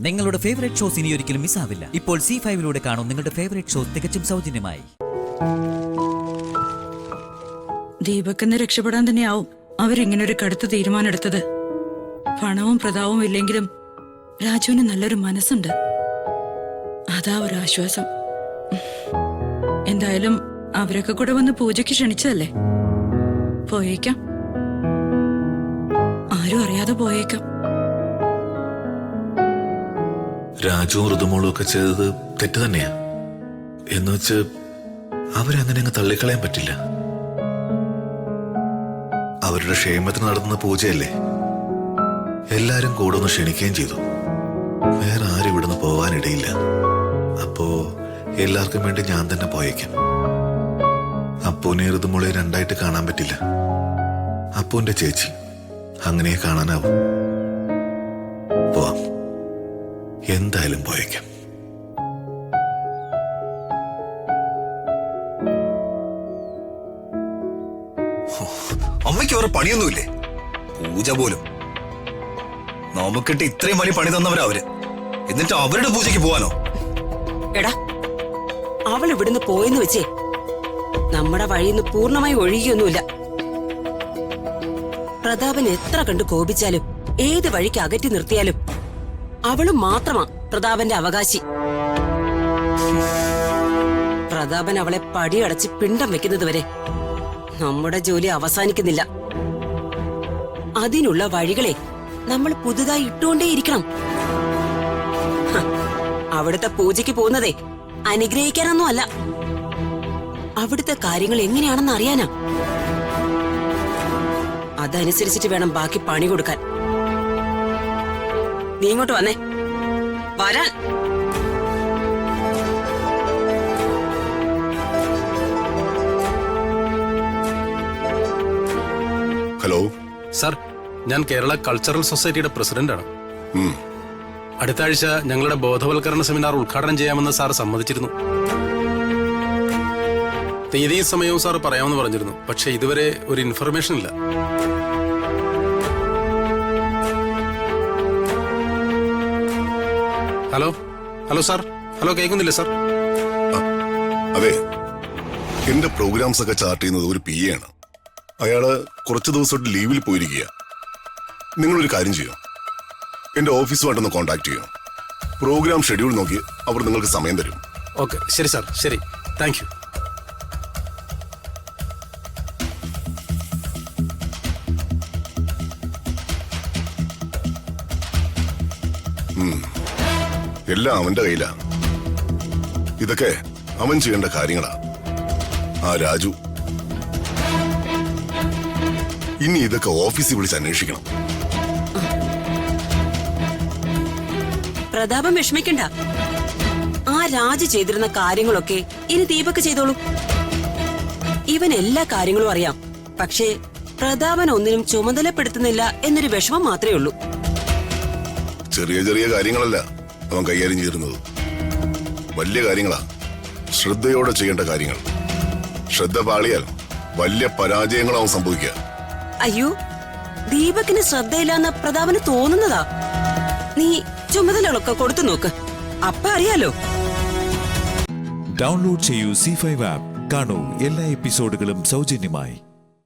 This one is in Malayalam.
നിങ്ങളുടെ ഫേവറേറ്റ് ഷോസ് ഇനി ഒരിക്കലും മിസ്സാവില്ല. ഇപ്പോൾ C5-ലൂടെ കാണും നിങ്ങളുടെ ഫേവറേറ്റ് ഷോസ് തികച്ചും സൗജന്യമായി. ദീപക്കെന്ന് രക്ഷപ്പെടാൻ തന്നെയാവും അവരിങ്ങനെ ഒരു കടുത്ത തീരുമാനം. പണവും പ്രതാപവും ഇല്ലെങ്കിലും രാജുവിന് നല്ലൊരു മനസ്സുണ്ട്. അതാ ഒരു ആശ്വാസം. എന്തായാലും അവരൊക്കെ കൂടെ വന്ന് പൂജയ്ക്ക് ക്ഷണിച്ചതല്ലേ, പോയേക്കാം. ആരും അറിയാതെ പോയേക്കാം. രാജുവും ഋതുമോളും ഒക്കെ ചെയ്തത് തെറ്റ് തന്നെയാ. എന്നുവെച്ച് അവരങ്ങനെ അങ്ങ് തള്ളിക്കളയാൻ പറ്റില്ല. അവരുടെ ക്ഷേമത്തിന് നടത്തുന്ന പൂജയല്ലേ. എല്ലാരും കൂടെ ഒന്ന് ക്ഷണിക്കുകയും ചെയ്തു. വേറെ ആരും ഇവിടുന്ന് പോവാനിടയില്ല. അപ്പോ എല്ലാവർക്കും വേണ്ടി ഞാൻ തന്നെ പോയേക്കാം. അപ്പൂനെ ഋതുമോളെ രണ്ടായിട്ട് കാണാൻ പറ്റില്ല. അപ്പൂന്റെ ചേച്ചി അങ്ങനെ കാണാനാവും. പോവാം, എന്തായാലും പോയേക്കാം. അമ്മയ്ക്ക് വേറെ പണിയൊന്നുമില്ലേ? പൂജ പോലും നമുക്കിട്ട് ഇത്രയും വലിയ പണി തന്നവരാ അവര്. എന്നിട്ട് അവരുടെ പൂജയ്ക്ക് പോവാനോ? എടാ, അവൾ ഇവിടുന്ന് പോയെന്ന് വെച്ചേ നമ്മുടെ വഴിയിന്ന് പൂർണ്ണമായി ഒഴുകിയൊന്നുമില്ല. പ്രതാപൻ എത്ര കണ്ട് കോപിച്ചാലും ഏത് വഴിക്ക് അകറ്റി നിർത്തിയാലും അവളും മാത്രമാ പ്രതാപന്റെ അവകാശി. പ്രതാപൻ അവളെ പടിയടച്ച് പിണ്ടം വെക്കുന്നത് വരെ നമ്മുടെ ജോലി അവസാനിക്കുന്നില്ല. അതിനുള്ള വഴികളെ നമ്മൾ പുതുതായി ഇട്ടുകൊണ്ടേയിരിക്കണം. അവിടുത്തെ പൂജയ്ക്ക് പോകുന്നതേ അനുഗ്രഹിക്കാനൊന്നും അല്ല, അവിടുത്തെ കാര്യങ്ങൾ എങ്ങനെയാണെന്ന് അറിയാനാ. അതനുസരിച്ചിട്ട് വേണം ബാക്കി പണി കൊടുക്കാൻ. നീ ഇങ്ങോട്ട് വന്നേ, വരാൻ. ഹലോ സർ, ഞാൻ കേരള കൾച്ചറൽ സൊസൈറ്റിയുടെ പ്രസിഡന്റാണ്. അടുത്ത ആഴ്ച ഞങ്ങളുടെ ബോധവൽക്കരണ സെമിനാർ ഉദ്ഘാടനം ചെയ്യാമെന്ന് സാർ സമ്മതിച്ചിരുന്നു. തീയതിയും സമയവും സാർ പറയാമെന്ന് പറഞ്ഞിരുന്നു. പക്ഷെ ഇതുവരെ ഒരു ഇൻഫർമേഷൻ ഇല്ല. ഹലോ ഹലോ സാർ, ഹലോ, കേൾക്കുന്നില്ല സാർ? അതെ, എന്റെ പ്രോഗ്രാംസ് ഒക്കെ ചാർട്ട് ചെയ്യുന്നത് ഒരു PA ആണ്. അയാള് കുറച്ചു ദിവസമായിട്ട് ലീവിൽ പോയിരിക്കുക. നിങ്ങളൊരു കാര്യം ചെയ്യോ, എന്റെ ഓഫീസുമായിട്ടൊന്ന് കോൺടാക്ട് ചെയ്യോ. പ്രോഗ്രാം ഷെഡ്യൂൾ നോക്കി അവർ നിങ്ങൾക്ക് സമയം തരും. ഓക്കെ, ശരി സാർ, ശരി, താങ്ക് യു. എല്ലാം അവന്റെ കയ്യിലാ. ഇതൊക്കെ അവൻ ചെയ്യേണ്ട കാര്യങ്ങളാ. ആ രാജു ഇനി ഇതൊക്കെ ഓഫീസിൽ വിളിച്ച് അന്വേഷിക്കണം. പ്രതാപം വിഷമിക്കണ്ട. ആ രാജു ചെയ്തിരുന്ന കാര്യങ്ങളൊക്കെ ഇനി ദീപക് ചെയ്തോളൂ. ഇവൻ എല്ലാ കാര്യങ്ങളും അറിയാം. പക്ഷേ പ്രതാപൻ ഒന്നിനും ചുമതലപ്പെടുത്തുന്നില്ല എന്നൊരു വിഷമം മാത്രമേ ഉള്ളൂ. ചെറിയ ചെറിയ കാര്യങ്ങളല്ല അവൻ കൈകാര്യം ചെയ്തിരുന്നത്, വലിയ കാര്യങ്ങളാ. ശ്രദ്ധയോടെ ചെയ്യേണ്ട കാര്യങ്ങൾ. ശ്രദ്ധ പാളിയാൽ വലിയ പരാജയങ്ങളാവും സംഭവിക്കുക. അയ്യോ, ദീപകിന് ശ്രദ്ധയില്ലാന്ന് പ്രതാപന് തോന്നുന്നതാ. നീ ചുമതലകളൊക്കെ കൊടുത്തു നോക്ക്, അപ്പ അറിയാലോ. ഡൗൺലോഡ് ചെയ്യൂ C5 ആപ്പ്. കാണൂ എല്ലാ എപ്പിസോഡുകളും സൗജന്യമായി.